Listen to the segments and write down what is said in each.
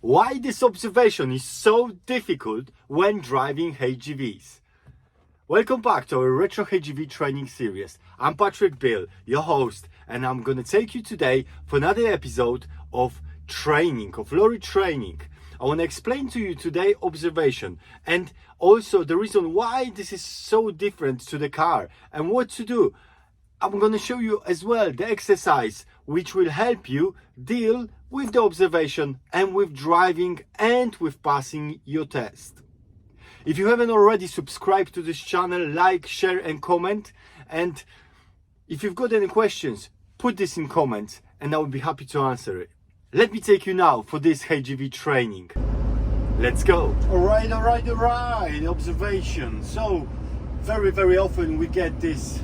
Why this observation is so difficult when driving HGVs. Welcome back to our Retro HGV training series. I'm Patrick Bill, your host, and I'm going to take you today for another episode of lorry training. I want to explain to you today observation and also the reason why this is so different to the car and what to do. I'm going to show you as well the exercise which will help you deal with the observation and with driving and with passing your test. If you haven't already subscribed to this channel, like, share and comment. And if you've got any questions, put this in comments and I will be happy to answer it. Let me take you now for this HGV training. Let's go. All right. Observation. So very often we get this.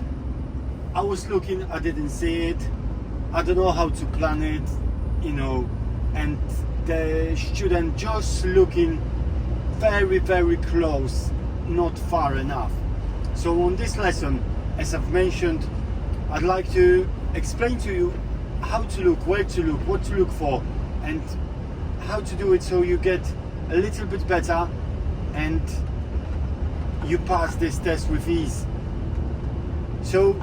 I was looking, I didn't see it. I don't know how to plan it, and the student just looking very close, not far enough. So on this lesson, as I've mentioned, I'd like to explain to you how to look, where to look, what to look for, and how to do it so you get a little bit better and you pass this test with ease. So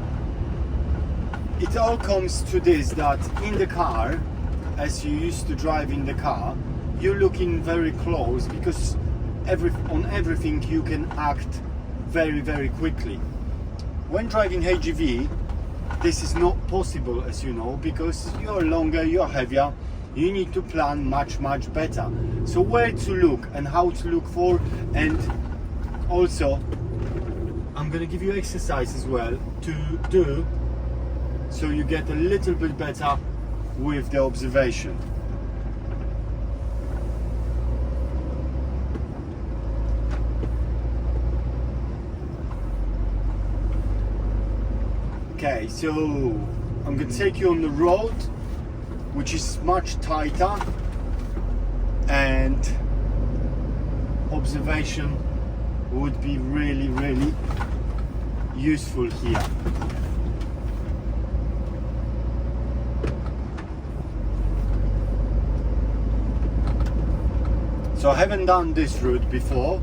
it all comes to this, that in the car, as you used to drive in the car, you're looking very close because on everything you can act very quickly. When driving HGV, this is not possible, as you know, because you're longer, you're heavier, you need to plan much better. So where to look and how to look for, and also I'm gonna give you exercise as well to do so you get a little bit better with the observation. Okay, so I'm going to take you on the road, which is much tighter, and observation would be really useful here. So I haven't done this route before.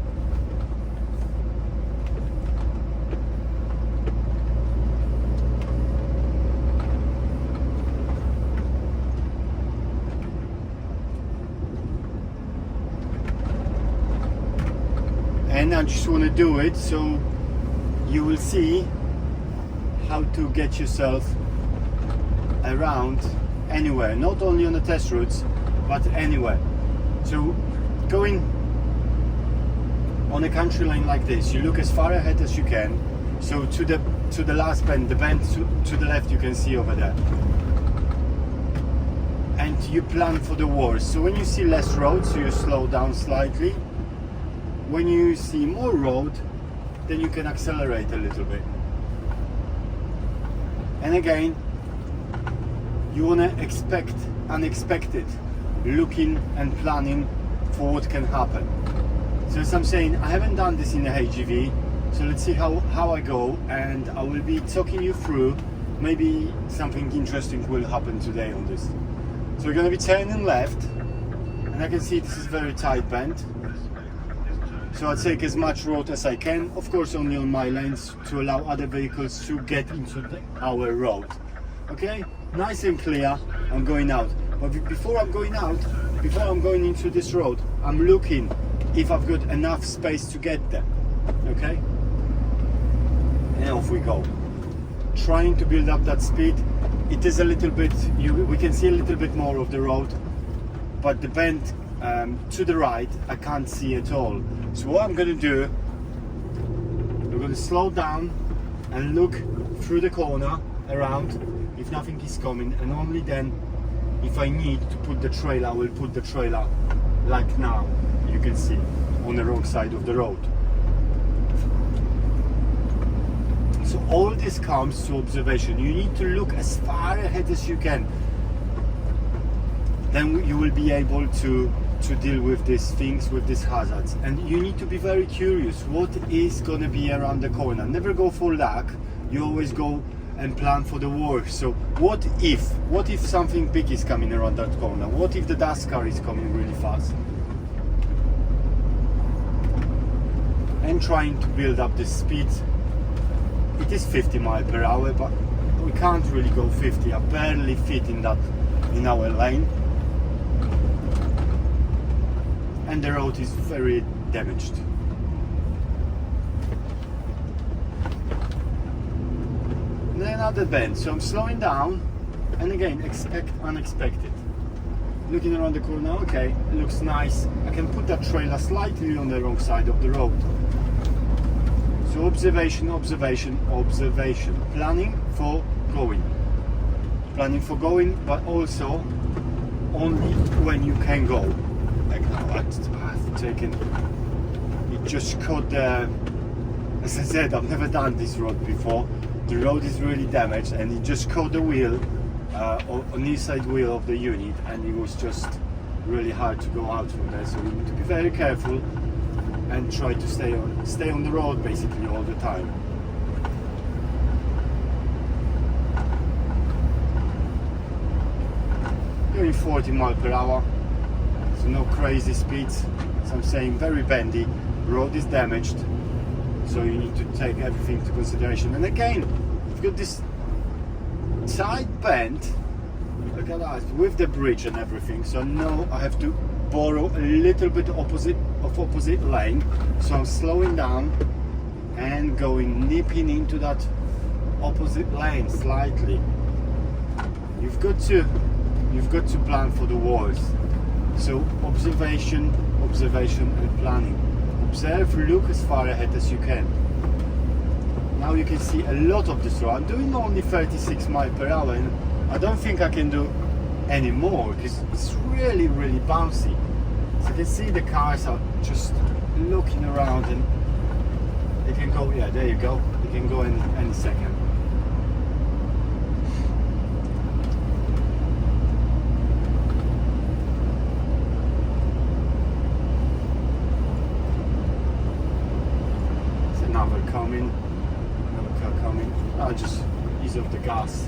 And I just want to do it so you will see how to get yourself around anywhere, not only on the test routes, but anywhere. So going on a country lane like this, you look as far ahead as you can. So to the last bend, the bend to the left you can see over there. And you plan for the worst. So when you see less road, so you slow down slightly. When you see more road, then you can accelerate a little bit. And again, you want to expect unexpected, looking and planning for what can happen. So as I'm saying, I haven't done this in a HGV, so let's see how I go, and I will be talking you through. Maybe something interesting will happen today on this. So we're going to be turning left, and I can see this is very tight bend. So I'll take as much road as I can, of course only on my lanes, to allow other vehicles to get into our road. Okay, nice and clear, I'm going out. But before I'm going into this road, I'm looking if I've got enough space to get there. Okay, and off we go. Trying to build up that speed. It is a little bit, we can see a little bit more of the road, but the bend to the right I can't see at all. So what I'm going to do, I'm going to slow down and look through the corner around if nothing is coming, and only then, if I need to put the trailer, I will put the trailer like now, you can see, on the wrong side of the road. So all this comes to observation. You need to look as far ahead as you can. Then you will be able to deal with these things, with these hazards. And you need to be very curious what is going to be around the corner. Never go for luck. You always go and plan for the work. So what if something big is coming around that corner? What if the dust car is coming really fast? And trying to build up the speed. It is 50 miles per hour, but we can't really go 50. I barely fit in our lane, and the road is very damaged. And then another bend, so I'm slowing down, and again, expect unexpected. Looking around the corner, okay, it looks nice. I can put that trailer slightly on the wrong side of the road. So observation, observation, observation. Planning for going. Planning for going, but also only when you can go. Like now, I've taken, it just caught the, as I said, I've never done this road before. The road is really damaged, and it just caught the wheel, on the inside wheel of the unit, and it was just really hard to go out from there. So we need to be very careful and try to stay on the road basically all the time. Going 40 miles per hour, so no crazy speeds. As I'm saying, very bendy, road is damaged, so you need to take everything into consideration. And again, you've got this tight bend, look at that, with the bridge and everything, so now I have to borrow a little bit opposite lane, so I'm slowing down and nipping into that opposite lane slightly. You've got to plan for the worst. So observation and planning. Observe, look as far ahead as you can. Now you can see a lot of this road. I'm doing only 36 miles per hour, and I don't think I can do any more because it's really bouncy. So you can see the cars are just looking around, and they can go, yeah, there you go, they can go in any second. There's another car coming. I'll just ease off the gas,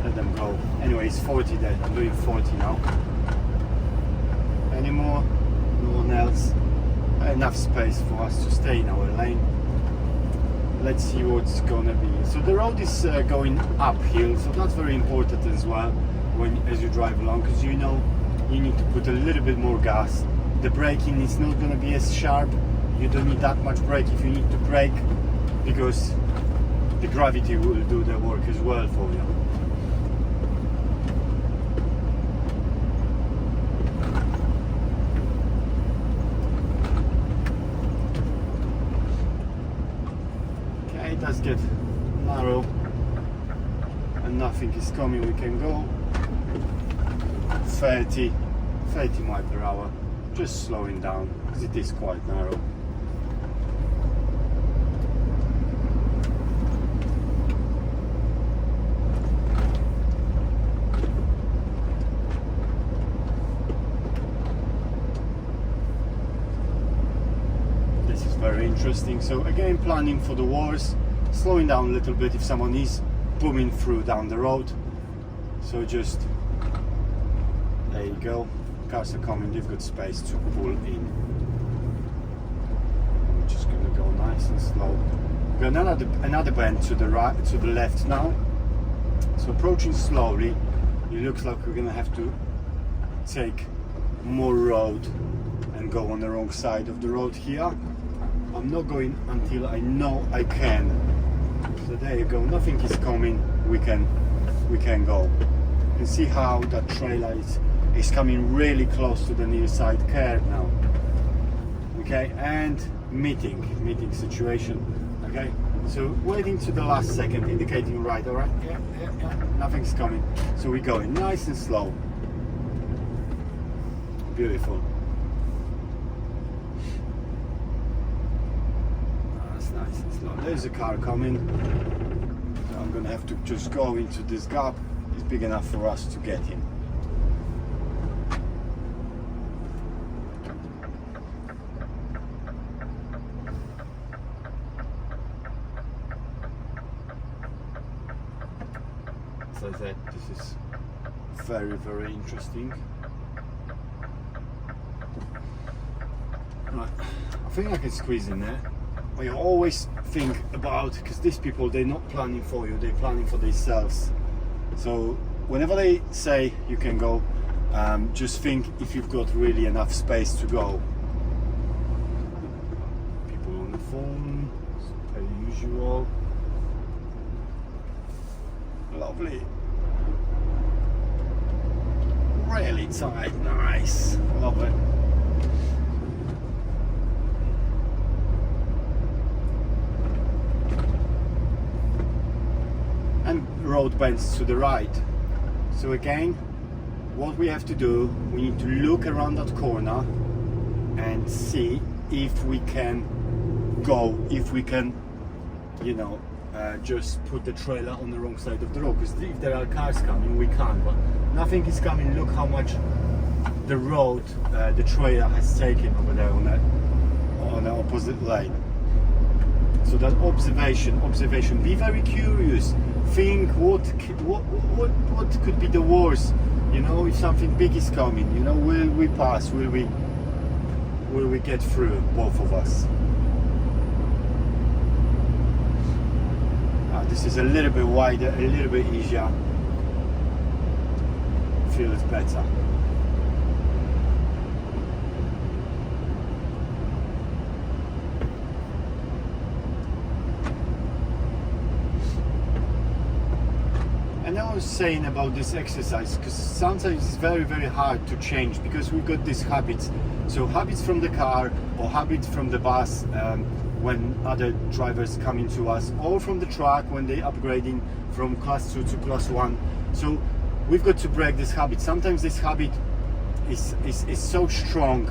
let them go. Anyway, it's 40 there, I'm doing 40 now. Anymore, no one else. Enough space for us to stay in our lane. Let's see what's gonna be. So the road is going uphill, so that's very important as well as you drive along, because you know you need to put a little bit more gas. The braking is not gonna be as sharp. You don't need that much brake if you need to brake, because the gravity will do the work as well for you. It does get narrow and nothing is coming. We can go 30 miles per hour, just slowing down because it is quite narrow. This is very interesting. So again, planning for the worst, slowing down a little bit if someone is booming through down the road. So just, there you go, cars are coming, they've got space to pull in. I'm just gonna go nice and slow. We've got another bend to the right, to the left now. So approaching slowly, it looks like we're gonna have to take more road and go on the wrong side of the road here. I'm not going until I know I can. So there you go, nothing is coming, we can go. You can see how that trailer is coming really close to the near side curb now. Okay, and meeting situation. Okay, so waiting to the last second, indicating right, alright, yeah, nothing's coming. So we're going nice and slow. Beautiful. Nice and slow. There's a car coming. So I'm gonna have to just go into this gap. It's big enough for us to get in. I said, this is very, very interesting. Right, I think I can squeeze in there. But you always think about, because these people, they're not planning for you, they're planning for themselves. So whenever they say you can go, just think if you've got really enough space to go. People on the phone, per usual. Lovely. Really tight, nice, love it. And road bends to the right. So again, what we have to do, we need to look around that corner and see if we can go, if we can, you know, just put the trailer on the wrong side of the road, because if there are cars coming, we can't, but nothing is coming. Look how much the road, the trailer has taken over there on the opposite lane. So that observation, be very curious, think what could be the worst, you know, if something big is coming, you know, will we pass, will we get through, both of us. This is a little bit wider, a little bit easier, feels better. And I was saying about this exercise, because sometimes it's very, very hard to change, because we've got these habits. So habits from the car or habits from the bus, when other drivers come into us, or from the truck when they're upgrading from class 2 to class 1. So we've got to break this habit. Sometimes this habit is so strong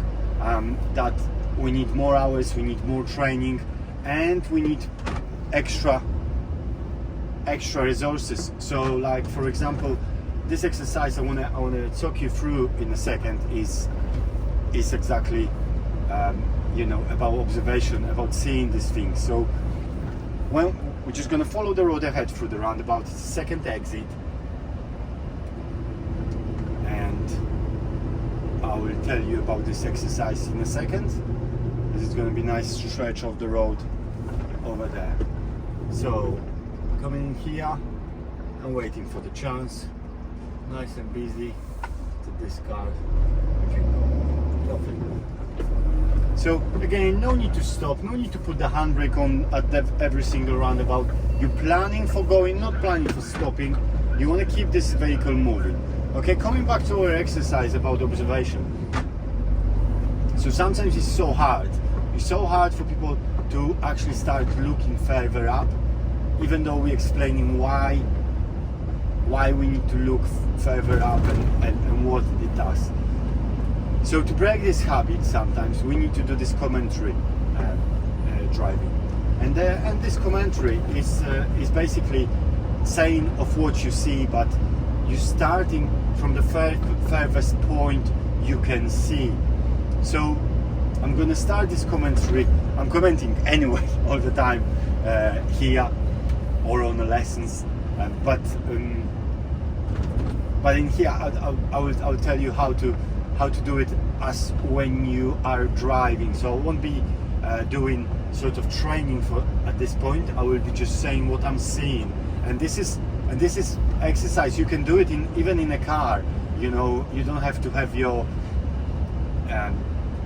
that we need more hours, we need more training, and we need extra resources. So like, for example, this exercise I wanna talk you through in a second is exactly you know, about observation, about seeing these things. So when we're just going to follow the road ahead through the roundabout, it's the second exit, and I will tell you about this exercise in a second. This is going to be a nice stretch of the road over there. So coming in here and waiting for the chance, nice and busy to this car. Lovely. So again, no need to stop, no need to put the handbrake on at every single roundabout. You're planning for going, not planning for stopping. You want to keep this vehicle moving. Okay, coming back to our exercise about observation. So sometimes it's so hard. It's so hard for people to actually start looking further up, even though we're explaining why we need to look further up and what it does. So to break this habit, sometimes we need to do this commentary driving, and this commentary is basically saying of what you see, but you're starting from the furthest point you can see. So I'm gonna start this commentary. I'm commenting anyway all the time here or on the lessons, but in here I'll tell you how to do it as when you are driving. So I won't be doing sort of training at this point. I will be just saying what I'm seeing, and this is exercise. You can do it even in a car. You know, you don't have to have your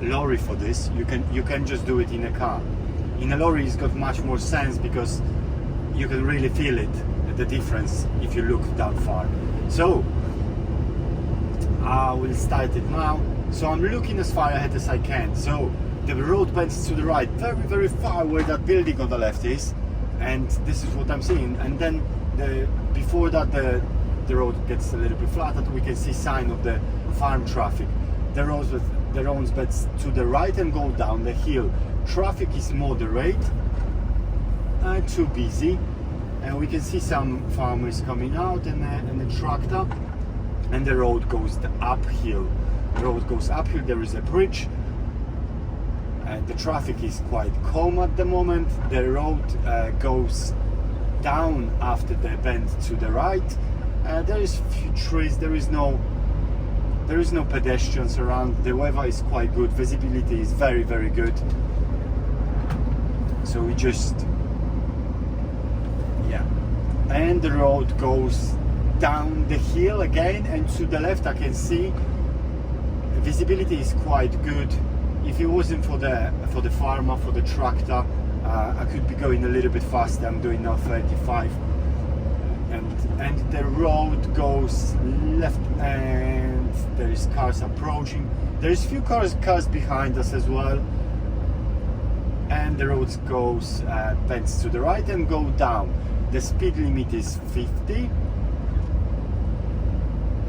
lorry for this. You can just do it in a car. In a lorry, it's got much more sense because you can really feel it, the difference, if you look that far. So I will start it now. So I'm looking as far ahead as I can. So the road bends to the right, very, very far where that building on the left is, and this is what I'm seeing. And then before that, the road gets a little bit flatter. We can see sign of the farm traffic. The road bends to the right and go down the hill. Traffic is moderate, too busy, and we can see some farmers coming out and a tractor. And the road goes uphill. The road goes uphill. There is a bridge. The traffic is quite calm at the moment. The road goes down after the bend to the right, There is few trees. There is no pedestrians around. The weather is quite good. Visibility is very, very good. So we just, yeah. And the road goes down the hill again, and to the left I can see the visibility is quite good. If it wasn't for the farmer, for the tractor, I could be going a little bit faster. I'm doing now 35, and the road goes left, and there is cars approaching. There is few cars behind us as well, and the road goes bends to the right and go down. The speed limit is 50,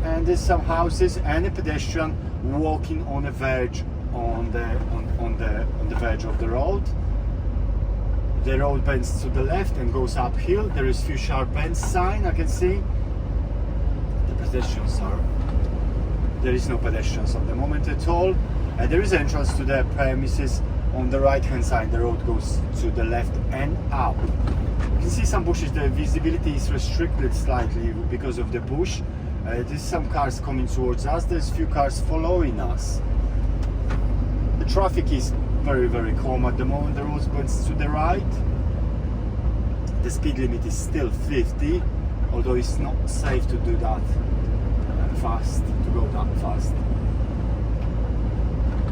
and there's some houses and a pedestrian walking on a verge on the verge of the road. The road bends to the left and goes uphill. There is few sharp bends sign I can see. The pedestrians are, there is no pedestrians at the moment at all. There is entrance to the premises on the right hand side. The road goes to the left and up. You can see some bushes. The visibility is restricted slightly because of the bush. There's some cars coming towards us. There's few cars following us. The traffic is very, very calm at the moment. The road bends to the right. The speed limit is still 50, although it's not safe to do that fast, to go that fast.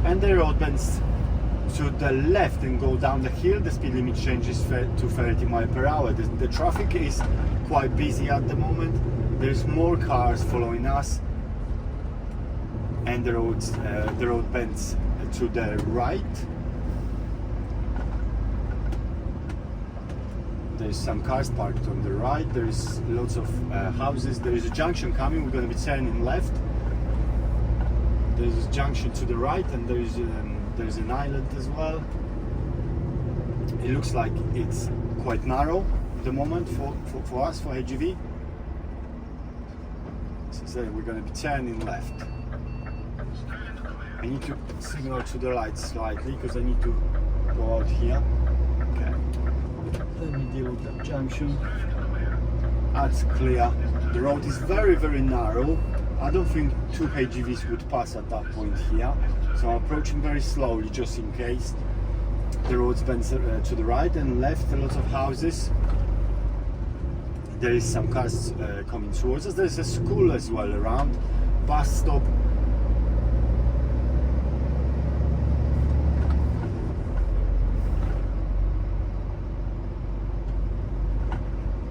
And the road bends to the left and go down the hill. The speed limit changes to 30 miles per hour. The traffic is quite busy at the moment. There's more cars following us, and the road bends to the right. There's some cars parked on the right. There's lots of houses. There is a junction coming. We're going to be turning left. There's a junction to the right, and there's an island as well. It looks like it's quite narrow at the moment for us, for HGV. So we're going to be turning left. I need to signal to the right slightly because I need to go out here. Okay. Let me deal with that junction. That's clear. The road is very, very narrow. I don't think two HGVs would pass at that point here. So I'm approaching very slowly just in case. The road bends to the right and left, lots of houses. There is some cars coming towards us. There's a school as well around, bus stop.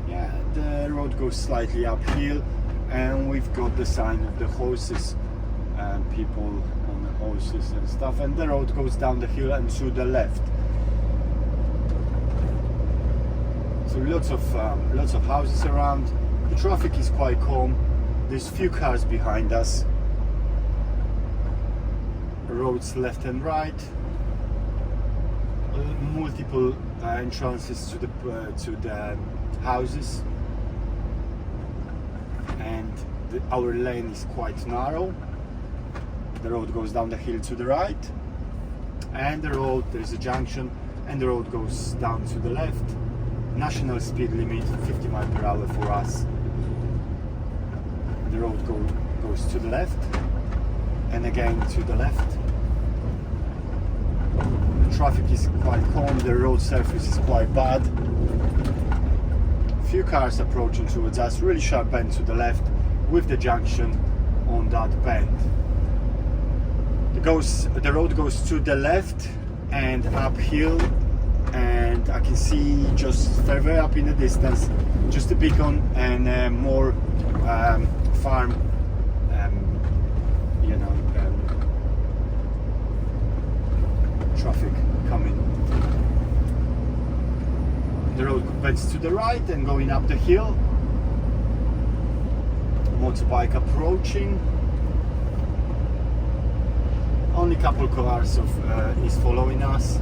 Yeah, the road goes slightly uphill, and we've got the sign of the horses and people on the horses and stuff, and the road goes down the hill and to the left. So lots of houses around. The traffic is quite calm. There's few cars behind us. Roads left and right. Multiple entrances to the houses, and our lane is quite narrow. The road goes down the hill to the right, and there's a junction, and the road goes down to the left. National speed limit 50 miles per hour for us. The road goes to the left and again to the left. The traffic is quite calm. The road surface is quite bad. Few cars approaching towards us. Really sharp bend to the left with the junction on that bend. The road goes to the left and uphill, and I can see just further up in the distance just a beacon and more farm traffic coming. The road bends to the right and going up the hill. Motorbike approaching. Only couple cars is following us.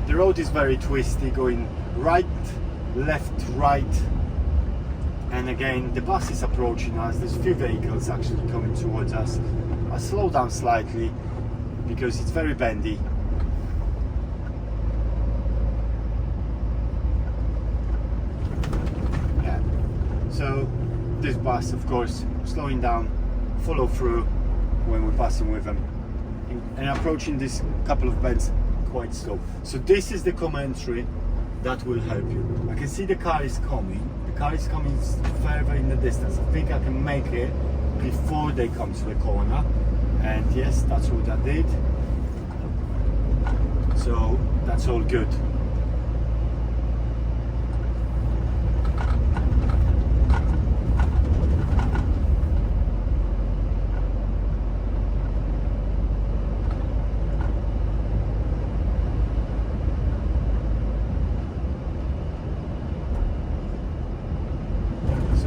The road is very twisty, going right, left, right, and again the bus is approaching us. There's a few vehicles actually coming towards us. I slow down slightly because it's very bendy. Yeah, So this bus, of course, slowing down, follow through when we're passing with them, and approaching this couple of bends quite slow. So this is the commentary that will help you. I can see the car is coming. The car is coming further in the distance. I think I can make it before they come to the corner. And yes, that's what I did. So that's all good.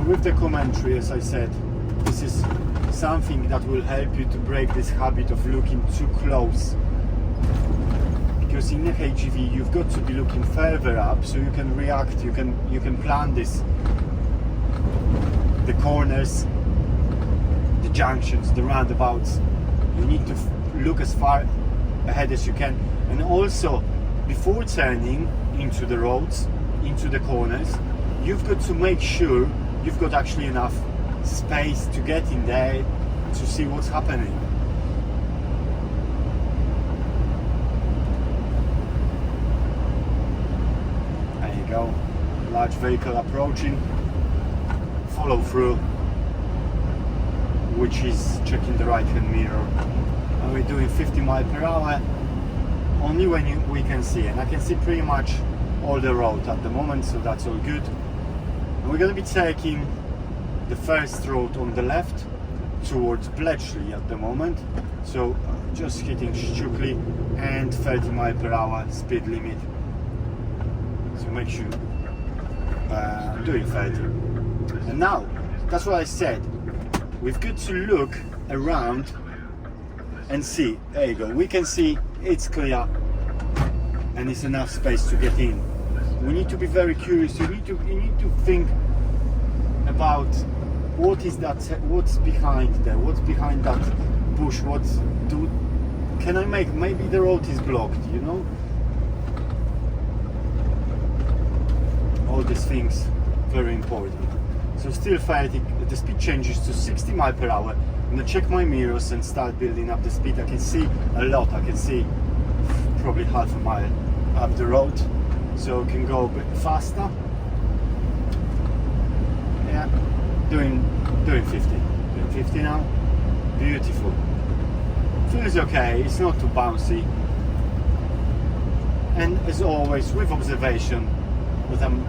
With the commentary, as I said, this is something that will help you to break this habit of looking too close, because in the HGV you've got to be looking further up so you can react, you can plan this, the corners, the junctions, the roundabouts. You need to look as far ahead as you can, and also before turning into the roads, into the corners, you've got to make sure you've got actually enough space to get in there to see what's happening. There you go. Large vehicle approaching. Follow through, which is checking the right hand mirror. And we're doing 50 miles per hour only when we can see. And I can see pretty much all the road at the moment, so that's all good. We're going to be taking the first road on the left towards Bletchley at the moment, so just hitting Stukely and 30 miles per hour speed limit, so make sure I'm doing 30. And now, that's what I said, we've got to look around and see. There you go, we can see it's clear and it's enough space to get in. We need to be very curious. You need to think about what's behind there, what's behind that bush, can I make, maybe the road is blocked, you know? All these things, very important. So still 30, the speed changes to 60 miles per hour. I'm gonna check my mirrors and start building up the speed. I can see a lot, I can see probably half a mile up the road. So can go a bit faster. Yeah, doing 50. Doing 50 now. Beautiful. Feels okay. It's not too bouncy. And as always, with observation, what I'm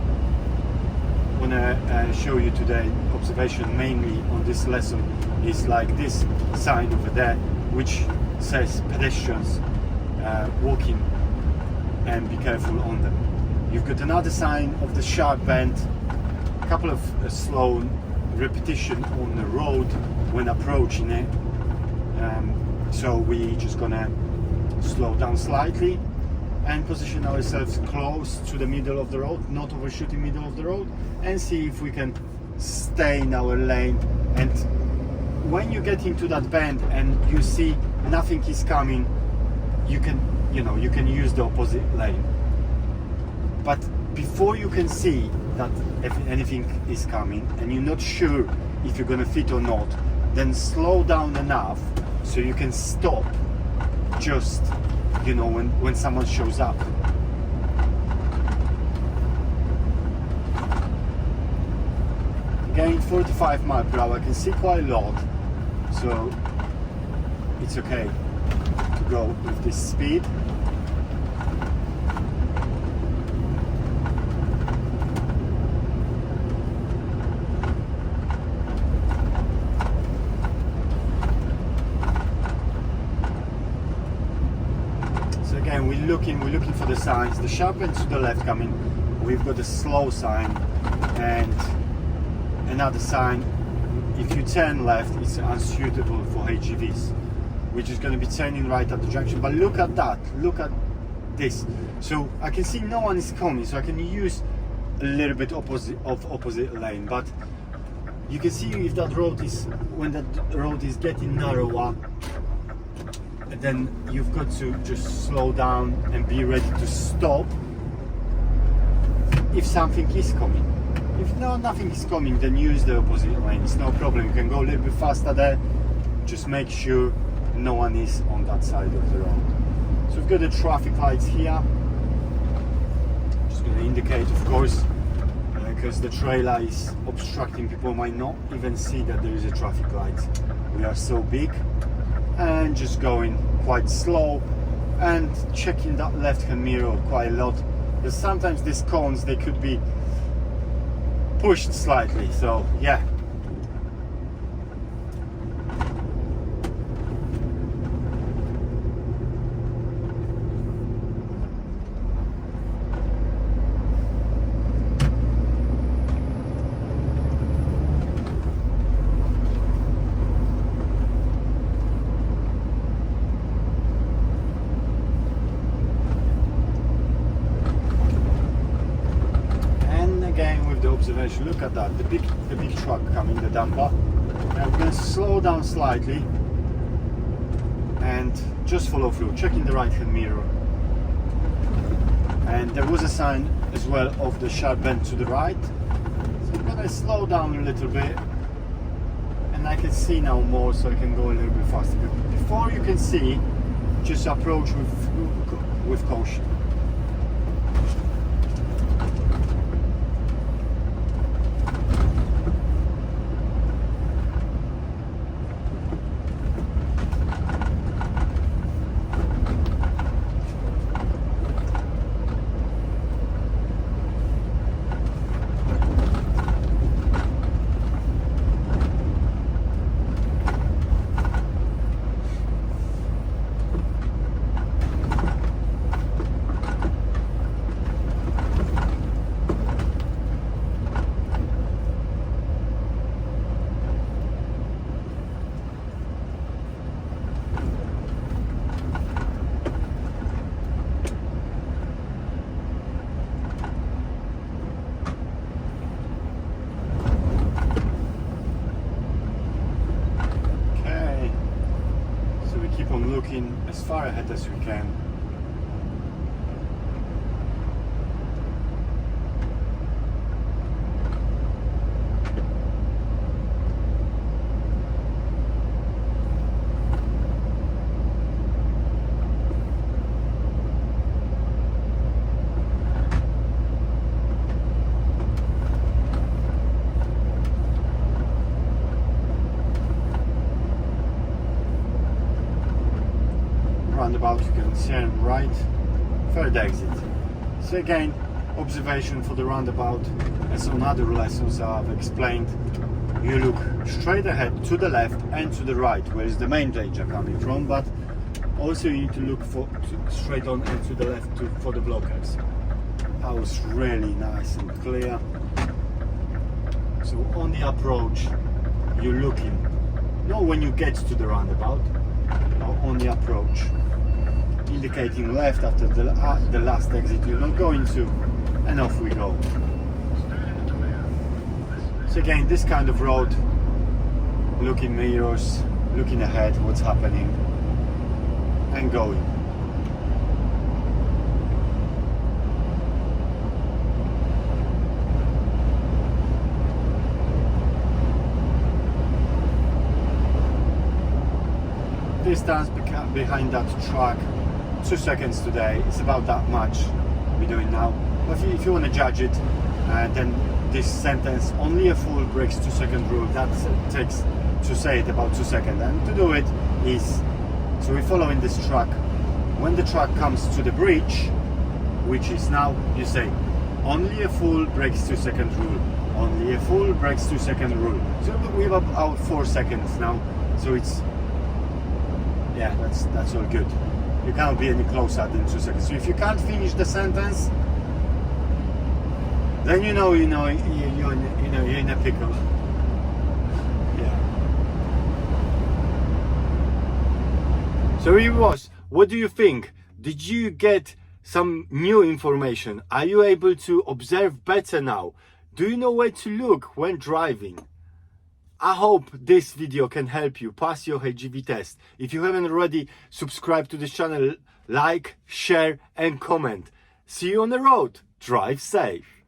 gonna show you today, observation mainly on this lesson, is like this sign over there, which says pedestrians walking, and be careful on them. You've got another sign of the sharp bend, a couple of slow repetition on the road when approaching it. So we're just gonna slow down slightly and position ourselves close to the middle of the road, not overshooting middle of the road, and see if we can stay in our lane. And when you get into that bend and you see nothing is coming, you can use the opposite lane. But before you can see that if anything is coming and you're not sure if you're gonna fit or not, then slow down enough so you can stop just, when someone shows up. Again, 45 miles per hour, I can see quite a lot, so it's okay to go with this speed. We're looking for the signs. The sharp end to the left coming, we've got a slow sign, and another sign, if you turn left, it's unsuitable for HGVs, which is going to be turning right at the junction. But look at that, look at this. So I can see no one is coming, so I can use a little bit opposite lane. But you can see if that road is, when that road is getting narrower, then you've got to just slow down and be ready to stop if something is coming. If nothing is coming, then use the opposite lane. It's no problem. You can go a little bit faster there. Just make sure no one is on that side of the road. So we've got the traffic lights here. Just going to indicate, of course, because the trailer is obstructing. People might not even see that there is a traffic light. We are so big, and just going quite slow and checking that left-hand mirror quite a lot. Because sometimes these cones, they could be pushed slightly. So yeah. Observation, look at that, the big truck coming, the dumper. Now we're going to slow down slightly and just follow through, checking the right hand mirror. And there was a sign as well of the sharp bend to the right, so I'm going to slow down a little bit, and I can see now more, so I can go a little bit faster. But before you can see, just approach with caution. Looking as far ahead as we can. Roundabout, you can turn right, third exit. So again, observation for the roundabout, as on other lessons I've explained, you look straight ahead, to the left and to the right, where is the main danger coming from, but also you need to look straight on and to the left for the blockers. That was really nice and clear. So on the approach, you're looking, not when you get to the roundabout, or on the approach, indicating left after the last exit you're not going to, and off we go. So again, this kind of road, looking mirrors, looking ahead, what's happening, and going. Distance behind that truck, 2 seconds today. It's about that much we're doing now. But if you want to judge it, then this sentence, only a fool breaks 2 second rule, that takes to say it about 2 seconds. And to do it is, so we're following this truck. When the truck comes to the bridge, which is now, you say, only a fool breaks 2 second rule. Only a fool breaks 2 second rule. So we have about 4 seconds now. So it's, yeah, that's all good. You can't be any closer than 2 seconds. So if you can't finish the sentence, then you're in a pickle. Yeah. So it was. What do you think? Did you get some new information? Are you able to observe better now? Do you know where to look when driving? I hope this video can help you pass your HGV test. If you haven't already, subscribe to this channel, like, share and comment. See you on the road. Drive safe.